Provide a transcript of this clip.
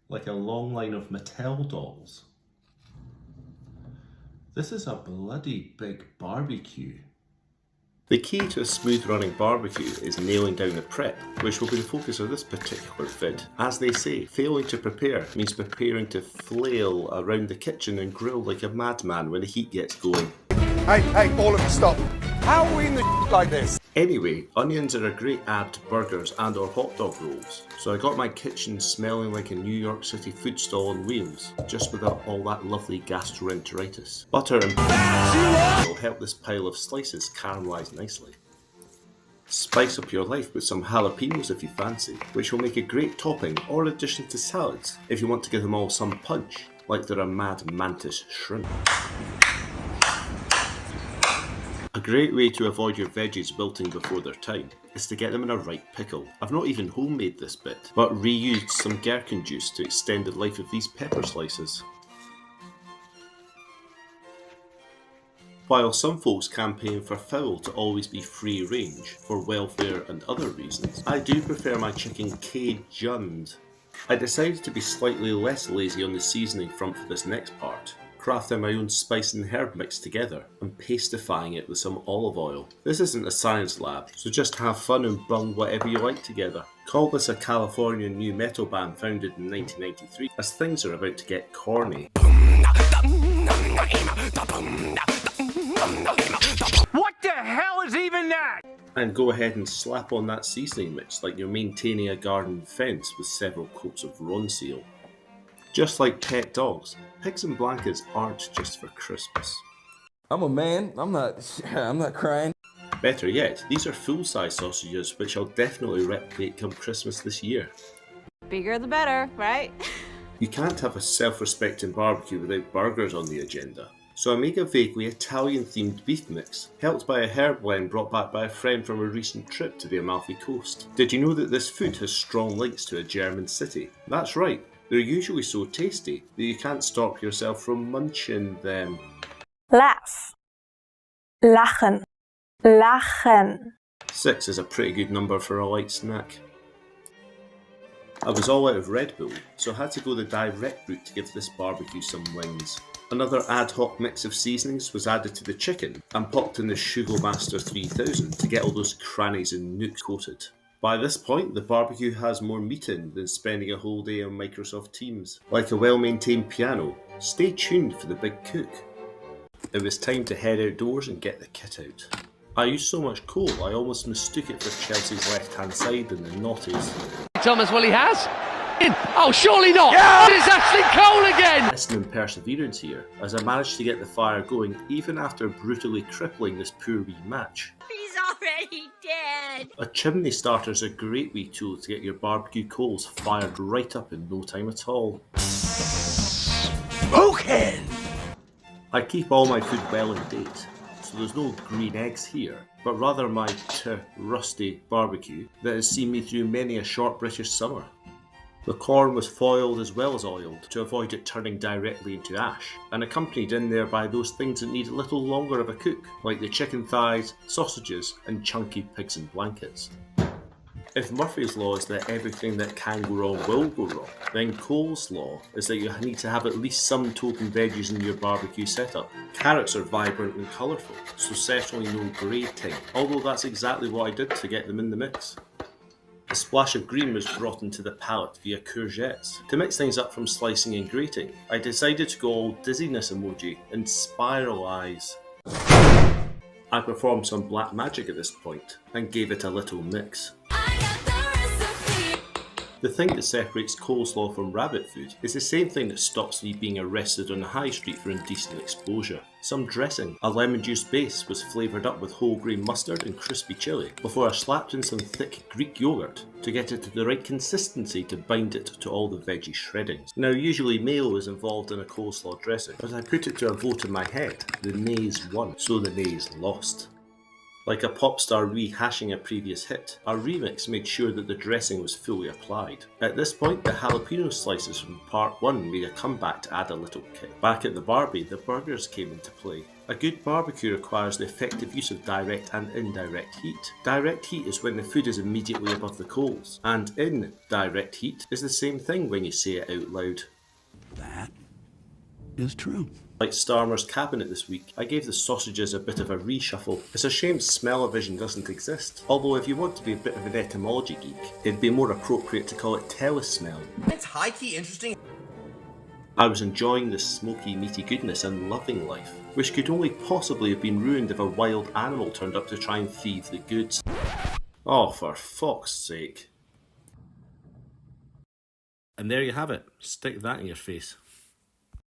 like a long line of Mattel dolls. This is a bloody big barbecue. The key to a smooth running barbecue is nailing down the prep, which will be the focus of this particular vid. As they say, failing to prepare means preparing to flail around the kitchen and grill like a madman when the heat gets going. Hey, all of you stop. How are we in the like this? Anyway, onions are a great add to burgers and or hot dog rolls, so I got my kitchen smelling like a New York City food stall on wheels, just without all that lovely gastroenteritis. Butter and will help this pile of slices caramelise nicely. Spice up your life with some jalapenos if you fancy, which will make a great topping or addition to salads if you want to give them all some punch, like they're a mad mantis shrimp. A great way to avoid your veggies wilting before their time is to get them in a right pickle. I've not even homemade this bit, but reused some gherkin juice to extend the life of these pepper slices. While some folks campaign for fowl to always be free range for welfare and other reasons, I do prefer my chicken Cajuned. I decided to be slightly less lazy on the seasoning front for this next part, crafting my own spice and herb mix together and pastifying it with some olive oil. This isn't a science lab, so just have fun and bung whatever you like together. Call this a California new metal band founded in 1993, as things are about to get corny. What the hell is even that? And go ahead and slap on that seasoning mix like you're maintaining a garden fence with several coats of Ronseal. Just like pet dogs, pigs and blankets aren't just for Christmas. I'm a man, I'm not crying. Better yet, these are full-size sausages which I'll definitely replicate come Christmas this year. Bigger the better, right? You can't have a self-respecting barbecue without burgers on the agenda. So I make a vaguely Italian-themed beef mix, helped by a herb blend brought back by a friend from a recent trip to the Amalfi Coast. Did you know that this food has strong links to a German city? That's right, they're usually so tasty that you can't stop yourself from munching them. Laugh. Lachen. Lachen. 6 is a pretty good number for a light snack. I was all out of Red Bull, so I had to go the direct route to give this barbecue some wings. Another ad hoc mix of seasonings was added to the chicken and popped in the Sugar Master 3000 to get all those crannies and nooks coated. By this point, the barbecue has more meat in than spending a whole day on Microsoft Teams. Like a well-maintained piano, stay tuned for the big cook. It was time to head outdoors and get the kit out. I used so much coal I almost mistook it for Chelsea's left-hand side in the noughties. Thomas, well, he has. Oh, surely not! Yeah! It's Ashley Cole again! Lesson in perseverance here, as I managed to get the fire going even after brutally crippling this poor wee match. He's already dead! A chimney starter is a great wee tool to get your barbecue coals fired right up in no time at all. Smoking! I keep all my food well in date, so there's no green eggs here, but rather my rusty barbecue that has seen me through many a short British summer. The corn was foiled as well as oiled to avoid it turning directly into ash, and accompanied in there by those things that need a little longer of a cook, like the chicken thighs, sausages, and chunky pigs and blankets. If Murphy's Law is that everything that can go wrong will go wrong, then coleslaw is that you need to have at least some token veggies in your barbecue setup. Carrots are vibrant and colourful, so certainly no grating, although that's exactly what I did to get them in the mix. A splash of green was brought into the palette via courgettes. To mix things up from slicing and grating, I decided to go all dizziness emoji and spiral eyes. I performed some black magic at this point and gave it a little mix. The thing that separates coleslaw from rabbit food is the same thing that stops me being arrested on the high street for indecent exposure. Some dressing. A lemon juice base was flavoured up with whole grain mustard and crispy chilli before I slapped in some thick Greek yogurt to get it to the right consistency to bind it to all the veggie shreddings. Now usually mayo is involved in a coleslaw dressing, but I put it to a vote in my head. The nays won, so the nays lost. Like a pop star rehashing a previous hit, our remix made sure that the dressing was fully applied. At this point, the jalapeno slices from part 1 made a comeback to add a little kick. Back at the Barbie, the burgers came into play. A good barbecue requires the effective use of direct and indirect heat. Direct heat is when the food is immediately above the coals, and indirect heat is the same thing when you say it out loud. That is true. Like Starmer's cabinet this week, I gave the sausages a bit of a reshuffle. It's a shame smell-o-vision doesn't exist, although if you want to be a bit of an etymology geek, it'd be more appropriate to call it telesmell. It's high-key interesting. I was enjoying the smoky, meaty goodness and loving life, which could only possibly have been ruined if a wild animal turned up to try and thieve the goods. Oh, for fuck's sake. And there you have it. Stick that in your face.